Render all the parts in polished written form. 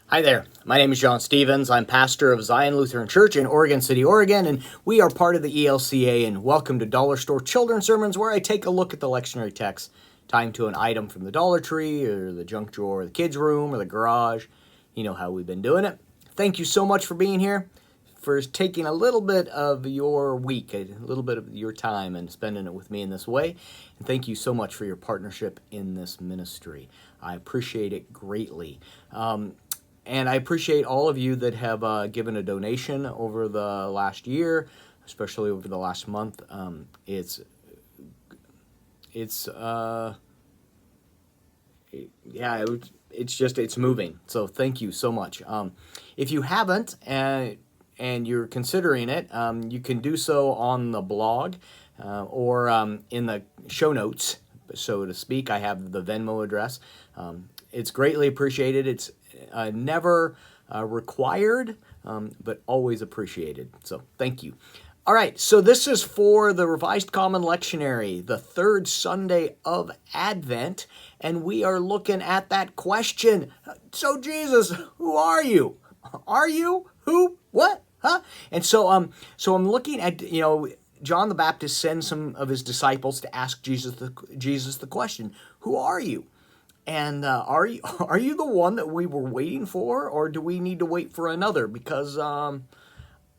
Hi there. My name is John Stevens. I'm pastor of Zion Lutheran Church in Oregon City, Oregon, and we are part of the ELCA. And welcome to Dollar Store Children's Sermons, where I take a look at the lectionary text, tying to an item from the Dollar Tree or the junk drawer, or the kids' room, or the garage. You know how we've been doing it. Thank you so much for being here, for taking a little bit of your week, a little bit of your time, and spending it with me in this way. And thank you so much for your partnership in this ministry. I appreciate it greatly. And I appreciate all of you that have given a donation over the last year, especially over the last month. It's moving. So thank you so much. If you haven't and you're considering it, you can do so on the blog or in the show notes, so to speak. I have the Venmo address. It's greatly appreciated. It's never required, but always appreciated. So thank you. All right, so this is for the Revised Common Lectionary, the third Sunday of Advent, and we are looking at that question. So Jesus, who are you? Are you? Who? What? Huh? And so I'm looking at, John the Baptist sends some of his disciples to ask Jesus the question, who are you? And are you the one that we were waiting for, or do we need to wait for another? Because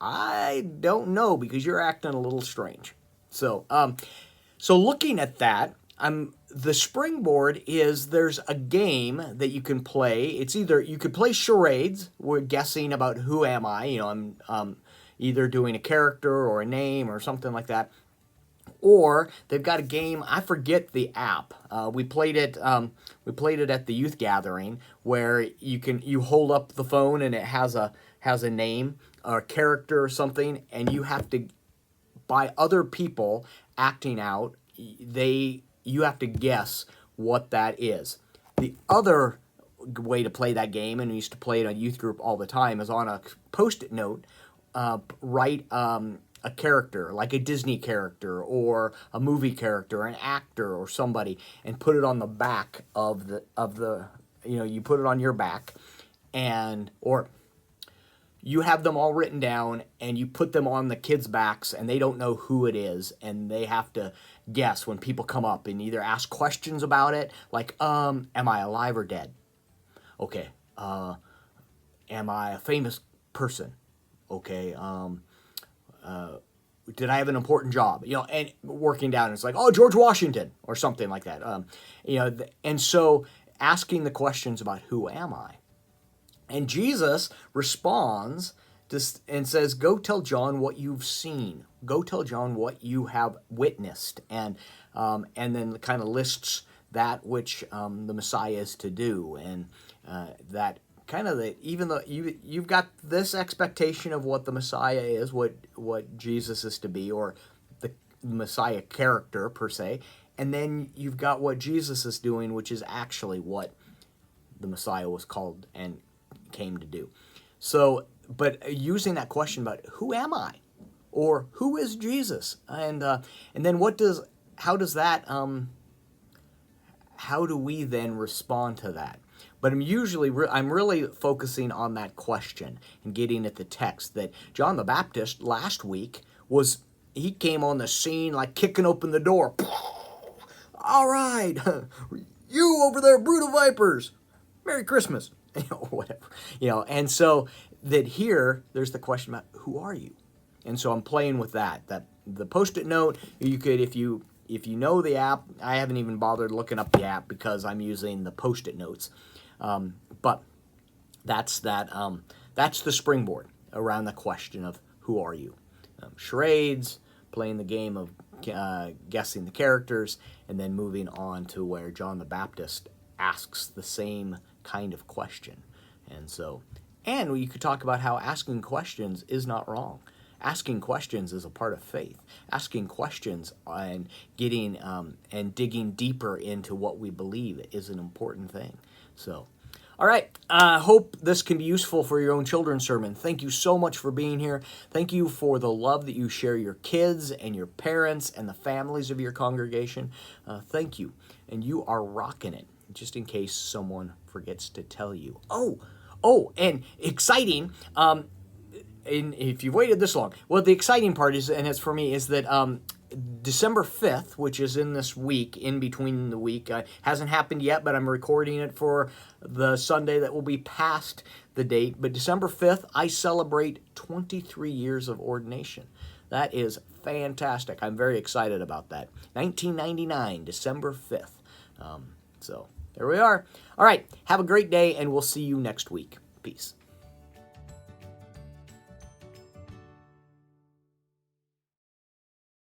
I don't know, because you're acting a little strange. So looking at that, the springboard is there's a game that you can play. It's either you could play charades. We're guessing about who am I. I'm either doing a character or a name or something like that. Or they've got a game. I forget the app. We played it. We played it at the youth gathering, where you hold up the phone and it has a name or a character or something, and you have to, by other people acting out, you have to guess what that is. The other way to play that game, and we used to play it on youth group all the time, is on a Post-it note, write a character, like a Disney character or a movie character, an actor or somebody, and put it on the back of the you put it on your back, or you have them all written down and you put them on the kids' backs, and they don't know who it is, and they have to guess when people come up and either ask questions about it, like, am I alive or dead? Okay. Am I a famous person? Okay. Did I have an important job? And working down, it's like, oh, George Washington or something like that. And so asking the questions about who am I? And Jesus responds and says, go tell John what you've seen. Go tell John what you have witnessed. And then kind of lists that which the Messiah is to do. And that kind of even though you've got this expectation of what the Messiah is, what Jesus is to be, or the Messiah character per se, and then you've got what Jesus is doing, which is actually what the Messiah was called and came to do. So, but using that question about who am I, or who is Jesus, and then how do we then respond to that? But I'm really focusing on that question and getting at the text that John the Baptist last week he came on the scene like kicking open the door. All right, you over there, brood of vipers, Merry Christmas, whatever, and so that here there's the question about who are you, and so I'm playing with that the Post-it note. You could, if you know the app. I haven't even bothered looking up the app because I'm using the Post-it notes. But that's the springboard around the question of who are you. Charades, playing the game of guessing the characters, and then moving on to where John the Baptist asks the same kind of question. And you could talk about how asking questions is not wrong. Asking questions is a part of faith. Asking questions and getting and digging deeper into what we believe is an important thing. So, all right. I hope this can be useful for your own children's sermon. Thank you so much for being here. Thank you for the love that you share your kids and your parents and the families of your congregation. Thank you. And you are rocking it, just in case someone forgets to tell you. Oh, and exciting. And if you've waited this long, well, the exciting part is, and it's for me, is that December 5th, which is in this week, in between the week, hasn't happened yet, but I'm recording it for the Sunday that will be past the date. But December 5th, I celebrate 23 years of ordination. That is fantastic. I'm very excited about that. 1999, December 5th. So there we are. All right, have a great day, and we'll see you next week. Peace.